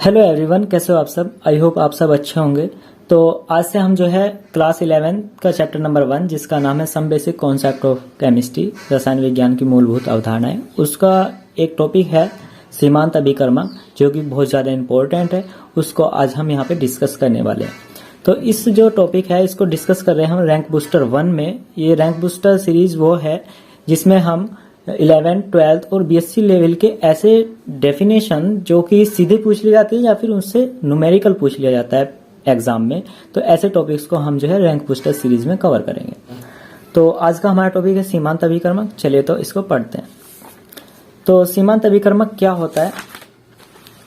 Hello everyone, कैसे हो आप सब। आई होप आप सब अच्छे होंगे। तो आज से हम जो है क्लास 11 का चैप्टर नंबर 1 जिसका नाम है some basic concept of chemistry, रसायन विज्ञान की मूलभूत अवधारणाएं, उसका एक टॉपिक है सीमांत अभिकर्मक जो कि बहुत ज़्यादा इम्पोर्टेंट है। उसको आज हम यहाँ पे डिस्कस करने वाले हैं। तो इस जो टॉपिक है इसको डिस्कस कर रहे हैं हम रैंक बूस्टर 1 में। ये रैंक बूस्टर सीरीज वो है जिसमें हम 11th 12th और बीएससी लेवल के ऐसे डेफिनेशन जो कि सीधे पूछ ली जाती है या फिर उनसे न्यूमेरिकल पूछ लिया जाता है एग्जाम में, तो ऐसे टॉपिक्स को हम जो है रैंक बूस्टर सीरीज में कवर करेंगे। तो आज का हमारा टॉपिक है सीमांत अभिकर्मक। चलिए तो इसको पढ़ते हैं। तो सीमांत अभिकर्मक क्या होता है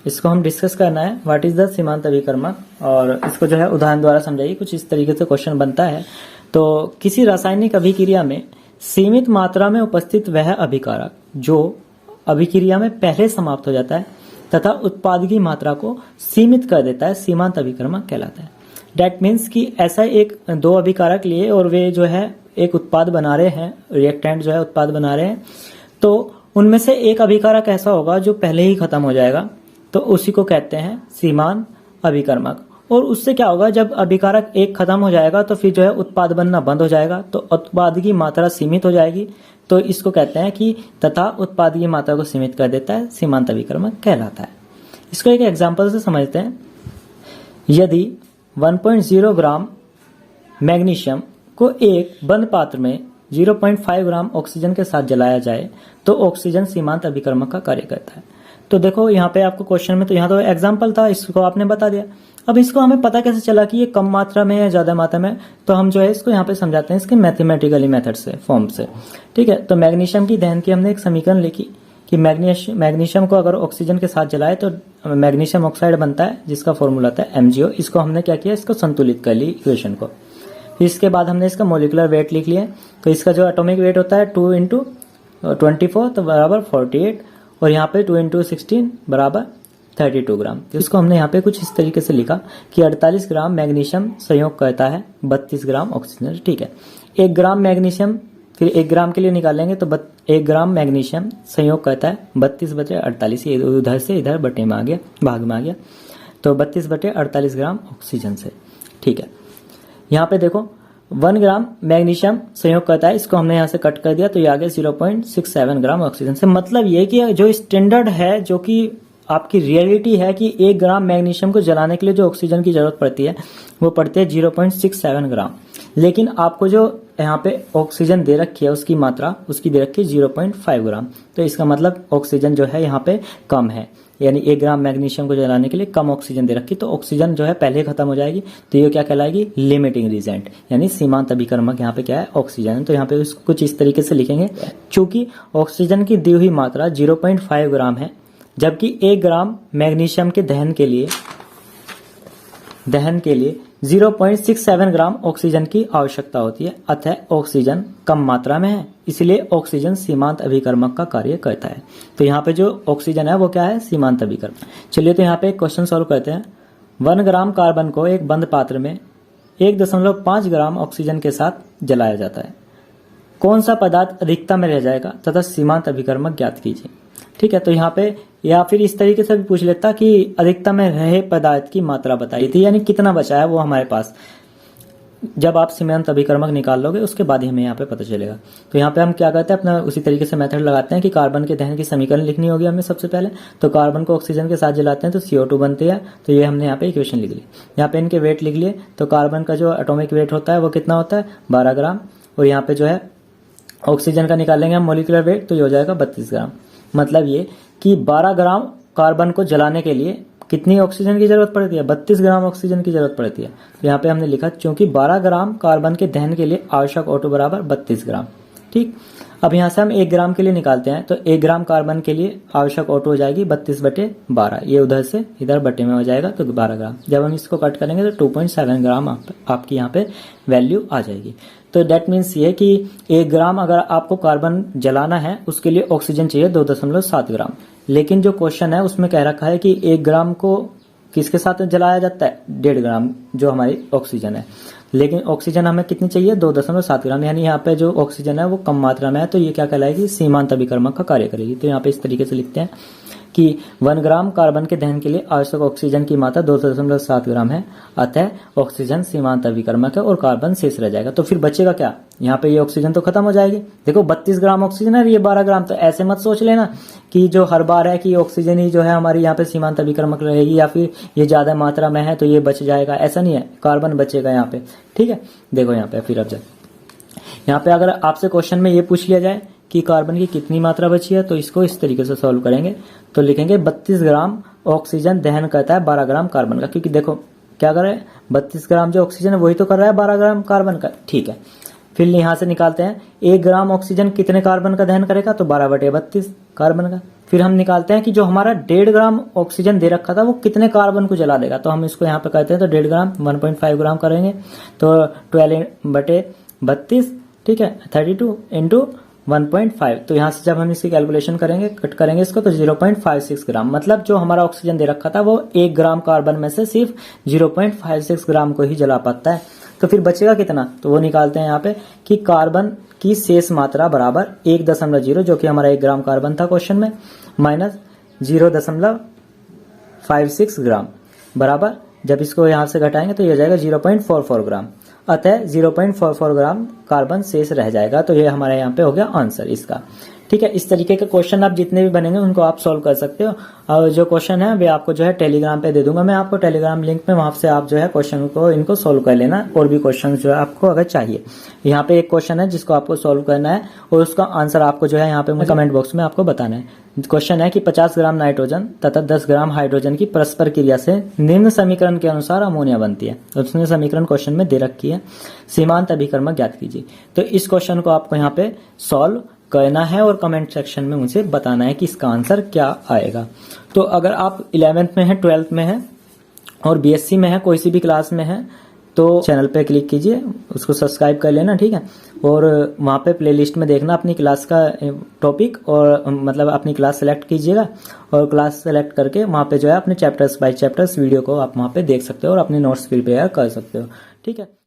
इसको हम डिस्कस करना है। व्हाट इज द सीमांत अभिकर्मक, और इसको जो है उदाहरण द्वारा समझाइए। कुछ इस तरीके से क्वेश्चन बनता है। तो किसी रासायनिक अभिक्रिया में सीमित मात्रा में उपस्थित वह अभिकारक जो अभिक्रिया में पहले समाप्त हो जाता है तथा उत्पाद की मात्रा को सीमित कर देता है, सीमांत अभिकर्मक कहलाता है। डेट मीन्स कि ऐसा एक दो अभिकारक लिए और वे जो है एक उत्पाद बना रहे हैं, रिएक्टेंट जो है उत्पाद बना रहे हैं। तो उनमें से एक अभिकारक ऐसा होगा जो पहले ही खत्म हो जाएगा, तो उसी को कहते हैं सीमांत अभिकर्मक। और उससे क्या होगा, जब अभिकारक एक खत्म हो जाएगा तो फिर जो है उत्पाद बनना बंद हो जाएगा, तो उत्पाद की मात्रा सीमित हो जाएगी। तो इसको कहते हैं कि तथा उत्पाद की मात्रा को सीमित कर देता है, सीमांत अभिकर्मक कहलाता है। इसको एक एग्जांपल से समझते हैं। यदि 1.0 ग्राम मैग्नीशियम को एक बंद पात्र में 0.5 ग्राम ऑक्सीजन के साथ जलाया जाए तो ऑक्सीजन सीमांत अभिकर्मक का कार्य करता है। तो देखो यहाँ पे आपको क्वेश्चन में, तो यहाँ तो एग्जाम्पल था, इसको आपने बता दिया। अब इसको हमें पता कैसे चला कि ये कम मात्रा में या ज्यादा मात्रा में, तो हम जो है इसको यहाँ पे समझाते हैं इसके मैथमेटिकली मेथड से, फॉर्म से। ठीक है। तो मैग्नीशियम की दहन की हमने एक समीकरण लिखी कि मैग्नीशियम को अगर ऑक्सीजन के साथ जलाए तो मैग्नीशियम ऑक्साइड बनता है जिसका फॉर्मूला होता है MgO। इसको हमने क्या किया, इसको संतुलित कर ली इक्वेशन को। फिर इसके बाद हमने इसका मोलिकुलर वेट लिख लिया। तो इसका जो एटॉमिक वेट होता है 2 × 24 तो बराबर 48, और यहाँ पे 2 × 16 बराबर 32 ग्राम। तो इसको हमने यहाँ पे कुछ इस तरीके से लिखा कि 48 ग्राम मैग्नीशियम संयोग करता है 32 ग्राम ऑक्सीजन। ठीक है। 1 ग्राम मैग्नीशियम, फिर 1 ग्राम के लिए निकालेंगे तो 1 ग्राम मैग्नीशियम संयोग करता है 32/48। ये उधर से इधर बटे में आ गया, भाग में आ गया। तो 32/48 ग्राम ऑक्सीजन से। ठीक है। यहाँ पे देखो 1 ग्राम मैग्नीशियम संयोग करता है, इसको हमने यहाँ से कट कर दिया तो ये आ गया 0.67 ग्राम ऑक्सीजन से। मतलब ये कि जो स्टैंडर्ड है, जो कि आपकी रियलिटी है कि 1 ग्राम मैग्नीशियम को जलाने के लिए जो ऑक्सीजन की जरूरत पड़ती है वो पड़ती है 0.67 ग्राम। लेकिन आपको जो यहाँ पे ऑक्सीजन दे रखी है उसकी मात्रा उसकी दे रखी है 0.5 ग्राम। तो इसका मतलब ऑक्सीजन जो है यहाँ पे कम है, यानी 1 ग्राम मैग्नीशियम को जलाने के लिए कम ऑक्सीजन दे रखी, तो ऑक्सीजन जो है पहले खत्म हो जाएगी। तो ये क्या कहलाएगी, लिमिटिंग रीजेंट, यानी सीमांत अभिकर्मक यहाँ पे क्या है, ऑक्सीजन। तो यहाँ पे कुछ इस तरीके से लिखेंगे, चूंकि ऑक्सीजन की दी हुई मात्रा 0.5 ग्राम है जबकि 1 ग्राम मैग्नीशियम के दहन के लिए 0.67 ग्राम ऑक्सीजन की आवश्यकता होती है, अतः ऑक्सीजन कम मात्रा में है, इसलिए ऑक्सीजन सीमांत अभिकर्मक का कार्य करता है। तो यहाँ पे जो ऑक्सीजन है वो क्या है, सीमांत अभिकर्मक। चलिए तो यहाँ पे एक क्वेश्चन सॉल्व करते हैं। 1 ग्राम कार्बन को एक बंद पात्र में 1.5 ग्राम ऑक्सीजन के साथ जलाया जाता है। कौन सा पदार्थ अधिकता में रह जाएगा तथा सीमांत अभिकर्मक ज्ञात कीजिए। ठीक है। तो यहाँ पे या फिर इस तरीके से भी पूछ लेता कि अधिकता में रहे पदार्थ की मात्रा बताई थी, यानी कितना बचा है वो हमारे पास। जब आप सीमांत अभिकर्मक निकाल लोगे उसके बाद ही हमें यहाँ पे पता चलेगा। तो यहाँ पे हम क्या करते हैं, अपना उसी तरीके से मेथड लगाते हैं कि कार्बन के दहन की समीकरण लिखनी होगी हमें सबसे पहले। तो कार्बन को ऑक्सीजन के साथ जलाते हैं तो CO2 बनती है, तो ये हमने यहाँ पे इक्वेशन लिख ली। यहाँ पे इनके वेट लिख लिए। तो कार्बन का जो एटॉमिक वेट होता है वो कितना होता है, 12 ग्राम, और यहाँ पे जो है ऑक्सीजन का निकालेंगे हम मोलिकुलर वेट, तो ये हो जाएगा 32 ग्राम। मतलब ये कि 12 ग्राम कार्बन को जलाने के लिए कितनी ऑक्सीजन की जरूरत पड़ती है, 32 ग्राम ऑक्सीजन की जरूरत पड़ती है। तो यहाँ पे हमने लिखा चूंकि 12 ग्राम कार्बन के दहन के लिए आवश्यक O2 बराबर 32 ग्राम। ठीक। अब यहाँ से हम 1 ग्राम के लिए निकालते हैं, तो 1 ग्राम कार्बन के लिए आवश्यक O2 हो जाएगी 32/12। ये उधर से इधर बटे में हो जाएगा तो 12 ग्राम। जब हम इसको कट करेंगे तो 2.7 ग्राम आपकी यहाँ पे वैल्यू आ जाएगी। तो दैट मीन्स ये कि 1 ग्राम अगर आपको कार्बन जलाना है उसके लिए ऑक्सीजन चाहिए 2.7 ग्राम। लेकिन जो क्वेश्चन है उसमें कह रखा है कि 1 ग्राम को किसके साथ जलाया जाता है, 1.5 ग्राम जो हमारी ऑक्सीजन है। लेकिन ऑक्सीजन हमें कितनी चाहिए, 2.7 ग्राम, यानी यहाँ पे जो ऑक्सीजन है वो कम मात्रा में है, तो ये क्या कहलाएगी, सीमांत अभिकर्मक का कार्य करेगी। तो यहाँ पे इस तरीके से लिखते हैं कि 1 ग्राम कार्बन के दहन के लिए आवश्यक ऑक्सीजन की मात्रा 2.7 ग्राम है, अतः ऑक्सीजन सीमांत अभिकर्मक है और कार्बन शेष रह जाएगा। तो फिर बचेगा क्या, यहाँ पे ये ऑक्सीजन तो खत्म हो जाएगी। देखो 32 ग्राम ऑक्सीजन है, ये 12 ग्राम, तो ऐसे मत सोच लेना कि जो हर बार है कि ऑक्सीजन ही जो है हमारी यहाँ पे सीमांत अभिकर्मक रहेगी या फिर ये ज्यादा मात्रा में है तो ये बच जाएगा, ऐसा नहीं है, कार्बन बचेगा यहाँ पे। ठीक है, देखो यहाँ पे फिर अब जाए, यहाँ पे अगर आपसे क्वेश्चन में ये पूछ लिया जाए कि कार्बन की कितनी मात्रा बची है, तो इसको इस तरीके से सॉल्व करेंगे। तो लिखेंगे 32 ग्राम ऑक्सीजन दहन करता है 12 ग्राम कार्बन का, क्योंकि देखो क्या कर रहा है, 32 ग्राम जो ऑक्सीजन है वही तो कर रहा है 12 ग्राम कार्बन का। ठीक है, फिर यहां से निकालते हैं 1 ग्राम ऑक्सीजन कितने कार्बन का दहन करेगा, तो 12/32 कार्बन का। फिर हम निकालते हैं कि जो हमारा 1.5 ग्राम ऑक्सीजन दे रखा था वो कितने कार्बन को जला देगा, तो हम इसको यहाँ पे कहते हैं तो 1.5 ग्राम 1.5 ग्राम करेंगे, तो 12/32, ठीक है, 32 इंटू 1.5। तो यहाँ से जब हम इसकी कैलकुलेशन करेंगे, कट करेंगे इसको, तो 0.56 ग्राम, मतलब जो हमारा ऑक्सीजन दे रखा था वो 1 ग्राम कार्बन में से सिर्फ 0.56 ग्राम को ही जला पाता है। तो फिर बचेगा कितना, तो वो निकालते हैं यहाँ पे कि कार्बन की शेष मात्रा बराबर 1.0, जो कि हमारा 1 ग्राम कार्बन था क्वेश्चन में, माइनस 0.56 ग्राम बराबर, जब इसको यहाँ से घटाएंगे तो ये हो जाएगा 0.44 ग्राम, अतः 0.44 ग्राम कार्बन शेष रह जाएगा। तो ये हमारे यहाँ पे हो गया आंसर इसका। ठीक है, इस तरीके के क्वेश्चन आप जितने भी बनेंगे उनको आप सॉल्व कर सकते हो, और जो क्वेश्चन है वे आपको जो है टेलीग्राम पे दे दूंगा मैं आपको, टेलीग्राम लिंक में, वहां से आप जो है क्वेश्चन को इनको सॉल्व कर लेना, और भी क्वेश्चन जो है आपको अगर चाहिए। यहाँ पे एक क्वेश्चन है जिसको आपको सॉल्व करना है और उसका आंसर आपको जो है यहाँ पे कमेंट बॉक्स में आपको बताना है। क्वेश्चन है कि 50 ग्राम नाइट्रोजन तथा 10 ग्राम हाइड्रोजन की परस्पर क्रिया से निम्न समीकरण के अनुसार अमोनिया बनती है। तो उसने समीकरण क्वेश्चन में दे रखी है, सीमांत अभिकर्मक ज्ञात कीजिए। तो इस क्वेश्चन को आपको यहाँ पे सॉल्व करना है और कमेंट सेक्शन में मुझे बताना है कि इसका आंसर क्या आएगा। तो अगर आप 11th में है, 12th में है और बीएससी में है, कोई सी भी क्लास में है, तो चैनल पे क्लिक कीजिए, उसको सब्सक्राइब कर लेना, ठीक है, और वहाँ पे प्लेलिस्ट में देखना अपनी क्लास का टॉपिक, और मतलब अपनी क्लास सेलेक्ट कीजिएगा और क्लास सेलेक्ट करके वहाँ पे जो है अपने चैप्टर्स बाय चैप्टर्स वीडियो को आप वहाँ पे देख सकते हो और अपने नोट्स प्रिपेयर कर सकते हो। ठीक है।